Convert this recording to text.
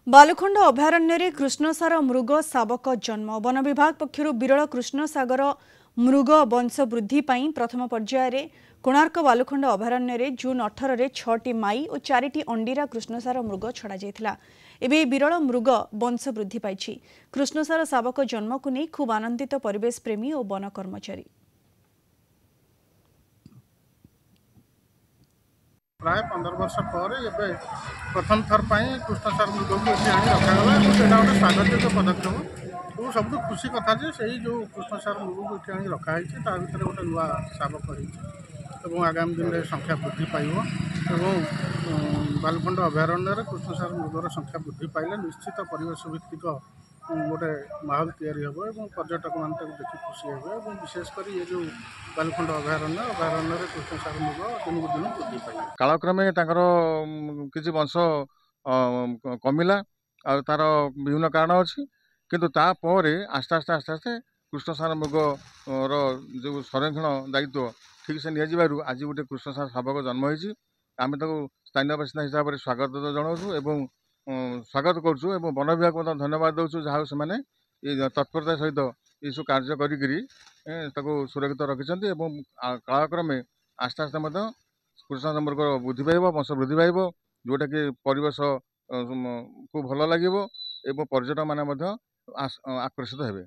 बालुखंड अभयारण्य कृष्णसार मृग शावक जन्म वन विभाग पक्षर विरल कृष्णसागर मृग वंश वृद्धि पाई प्रथम पर्यायर कोणार्क बालुखंड अभयारण्य जून 18 रे 6टी माई और 4टी अंडीरा कृष्णसार मृग छड़ा जाइथिला। एबे विरल मृग वंश वृद्धि पाई कृष्णसार शावक जन्म को नहीं खूब आनंदित परिवेश प्रेमी और वन कर्मचारी। प्राय 15 वर्ष पर प्रथम थर पर कृष्णसार मृग को ये रखागला गोटे स्वागत पदक्षेप और सब खुशी कथा से जो कृष्णसार मृग को ये रखाई भर गोटे नुआ शावक हो आगामी दिन में संख्या वृद्धि पाइब बालुखंड अभयारण्य कृष्णसार मृगर संख्या वृद्धि पाइले निश्चित परिवेश भित्तिक गोटे माहौल तैयारी हम और पर्यटक मान देखि खुशी हे और विशेषकर ये जो बालुखंड अभयारण्य कृष्णसार मृग दिन को दिन वृद्धि पाइले कालक्रमे किसी वंश कमिला और तार विभिन्न कारण अच्छी किंतु तापर आस्ते आस्ते आस्ते आस्ते कृष्णसार मृग जो संरक्षण दायित्व ठीक से निजी आज गोटे कृष्णसार शावक जन्म होती आम स्थानीय बासिंदा हिसाब से स्वागत जनाऊँ और स्वागत करुँ वन विभाग धन्यवाद दौर जहाँ से तत्परता सहित ये सब कार्य कर सुरक्षित रखिंट कालक्रमे आस्ते आस्ते कृष्ण मृग वृद्धि पाइब वंश वृद्धि पाइब जोटा कि परिवेश को भल लगे पर्यटक मैंने आकर्षित हेबे।